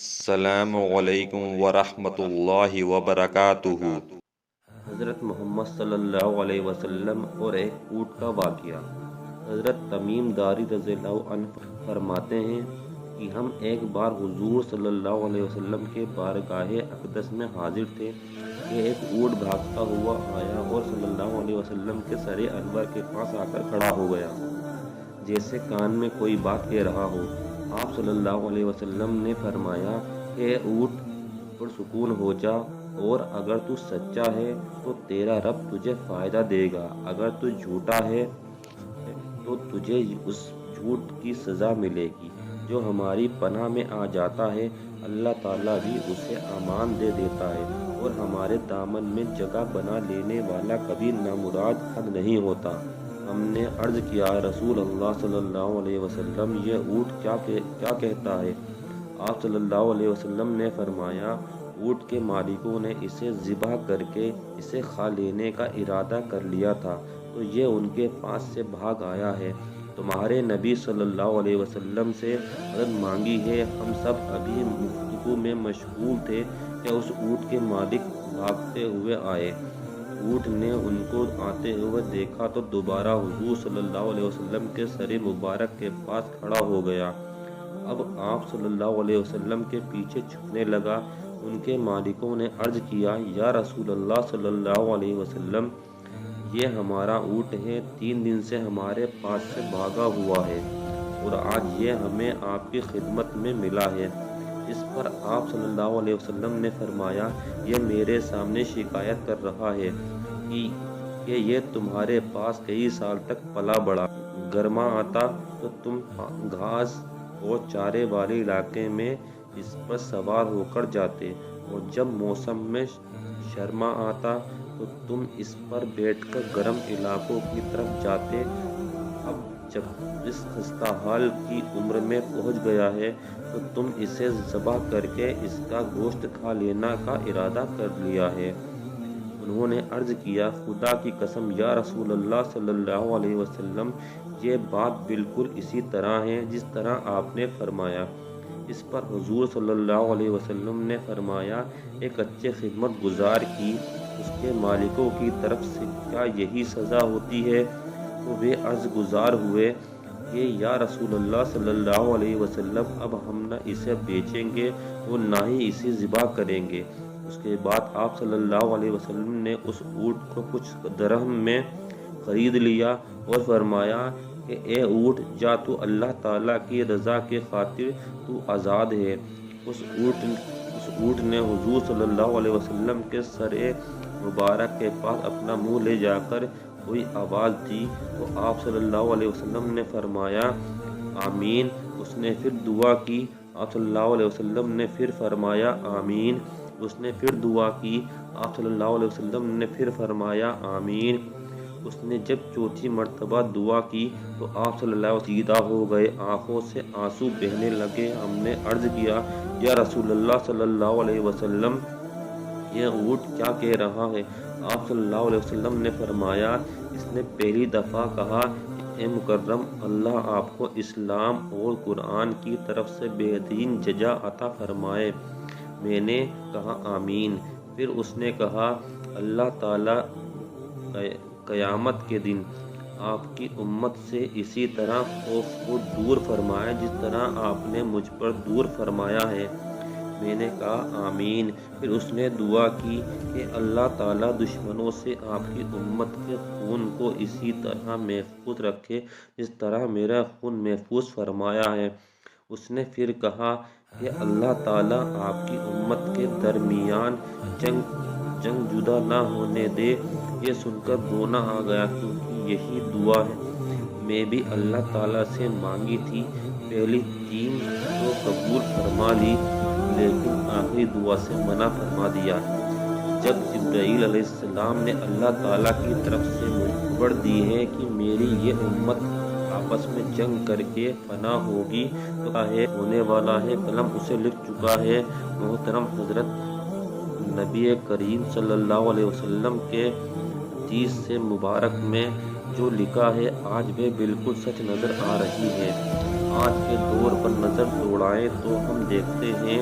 السلام علیکم ورحمۃ اللہ وبرکاتہ۔ حضرت محمد صلی اللہ علیہ وسلم اور ایک اونٹ کا واقعہ۔ حضرت تمیم داری رضی اللہ عنہ فرماتے ہیں کہ ہم ایک بار حضور صلی اللہ علیہ وسلم کے بارگاہ اقدس میں حاضر تھے کہ ایک اونٹ بھاگتا ہوا آیا اور صلی اللہ علیہ وسلم کے سر انور کے پاس آ کر کھڑا ہو گیا، جیسے کان میں کوئی بات کہہ رہا ہو۔ آپ صلی اللہ علیہ وسلم نے فرمایا کہ اے اونٹ، پرسکون ہو جا، اور اگر تو سچا ہے تو تیرا رب تجھے فائدہ دے گا، اگر تو جھوٹا ہے تو تجھے اس جھوٹ کی سزا ملے گی۔ جو ہماری پناہ میں آ جاتا ہے اللہ تعالیٰ بھی اسے امان دے دیتا ہے، اور ہمارے دامن میں جگہ بنا لینے والا کبھی نامراد حد نہیں ہوتا۔ ہم نے عرض کیا، رسول اللہ صلی اللہ علیہ وسلم، یہ اونٹ کیا کہتا ہے؟ آپ صلی اللہ علیہ وسلم نے فرمایا، اونٹ کے مالکوں نے اسے ذبح کر کے اسے کھا لینے کا ارادہ کر لیا تھا تو یہ ان کے پاس سے بھاگ آیا ہے۔ تمہارے نبی صلی اللہ علیہ وسلم سے مدد مانگی ہے۔ ہم سب ابھی گفتگو میں مشغول تھے کہ اس اونٹ کے مالک بھاگتے ہوئے آئے۔ اونٹ نے ان کو آتے ہوئے دیکھا تو دوبارہ حضور صلی اللہ علیہ وسلم کے سر مبارک کے پاس کھڑا ہو گیا۔ اب آپ صلی اللہ علیہ وسلم کے پیچھے چھپنے لگا۔ ان کے مالکوں نے عرض کیا، یا رسول اللہ صلی اللہ علیہ وسلم، یہ ہمارا اونٹ ہے، 3 دن سے ہمارے پاس سے بھاگا ہوا ہے اور آج یہ ہمیں آپ کی خدمت میں ملا ہے۔ اس پر آپ صلی اللہ علیہ وسلم نے فرمایا، یہ میرے سامنے شکایت کر رہا ہے کہ یہ تمہارے پاس کئی سال تک پلا بڑھا، گرما آتا تو تم گھاس اور چارے والے علاقے میں اس پر سوار ہو کر جاتے، اور جب موسم میں سرما آتا تو تم اس پر بیٹھ کر گرم علاقوں کی طرف جاتے۔ اب جب اس خستہ حال کی عمر میں پہنچ گیا ہے تو تم اسے ذبح کر کے اس کا گوشت کھا لینا کا ارادہ کر لیا ہے۔ انہوں نے عرض کیا، خدا کی قسم یا رسول اللہ صلی اللہ علیہ وسلم، یہ بات بالکل اسی طرح ہے جس طرح آپ نے فرمایا۔ اس پر حضور صلی اللہ علیہ وسلم نے فرمایا، ایک اچھے خدمت گزار کی اس کے مالکوں کی طرف سے کیا یہی سزا ہوتی ہے؟ تو وہ عرض گزار ہوئے کہ یا رسول اللہ صلی اللہ علیہ وسلم، اب ہم نہ اسے بیچیں گے اور نہ ہی اسے ذبح کریں گے۔ اس کے بعد آپ صلی اللہ علیہ وسلم نے اس اونٹ کو کچھ درہم میں خرید لیا اور فرمایا کہ اے اونٹ، جا، تو اللہ تعالیٰ کی رضا کی خاطر تو آزاد ہے۔ اس اونٹ نے حضور صلی اللہ علیہ وسلم کے سر مبارک کے پاس اپنا منہ لے جا کر کوئی آواز دی تو آپ صلی اللہ علیہ وسلم نے فرمایا، آمین۔ اس نے پھر دعا کی، آپ صلی اللہ علیہ وسلم نے پھر فرمایا، آمین۔ اس نے پھر دعا کی، آپ صلی اللہ علیہ وسلم نے پھر فرمایا، آمین۔ اس نے جب چوتھی مرتبہ دعا کی تو آپ صلی اللہ علیہ وسلم سیدھا ہو گئے، آنکھوں سے آنسو بہنے لگے۔ ہم نے عرض کیا، یا رسول اللہ صلی اللہ علیہ وسلم، یہ اونٹ کیا کہہ رہا ہے؟ آپ صلی اللہ علیہ وسلم نے فرمایا، اس نے پہلی دفعہ کہا، اے مکرم، اللہ آپ کو اسلام اور قرآن کی طرف سے بہترین جزا عطا فرمائے۔ میں نے کہا، آمین۔ پھر اس نے کہا، اللہ تعالیٰ قیامت کے دن آپ کی امت سے اسی طرح خوف کو دور فرمائے جس طرح آپ نے مجھ پر دور فرمایا ہے۔ میں نے کہا، آمین۔ پھر اس نے دعا کی کہ اللہ تعالیٰ دشمنوں سے آپ کی امت کے خون کو اسی طرح محفوظ رکھے جس طرح میرا خون محفوظ فرمایا ہے۔ اس نے پھر کہا کہ اللہ تعالیٰ آپ کی امت کے درمیان جنگ جدا نہ ہونے دے۔ یہ سن کر رونا آ گیا، کیونکہ یہی دعا ہے میں بھی اللہ تعالیٰ سے مانگی تھی۔ پہلی 3 تو قبول فرما لی، لیکن آخری دعا سے منع فرما دیا۔ جب جبرائیل علیہ السلام نے اللہ تعالیٰ کی طرف سے مجھے خبر دی ہے کہ میری یہ امت آپس میں جنگ کر کے فنا ہوگی تو کیا ہے ہونے والا ہے، قلم اسے لکھ چکا ہے۔ محترم حضرت، نبی کریم صلی اللہ علیہ وسلم کے حدیث سے مبارک میں جو لکھا ہے آج وہ بالکل سچ نظر آ رہی ہے۔ آج کے دور پر نظر دوڑائیں تو ہم دیکھتے ہیں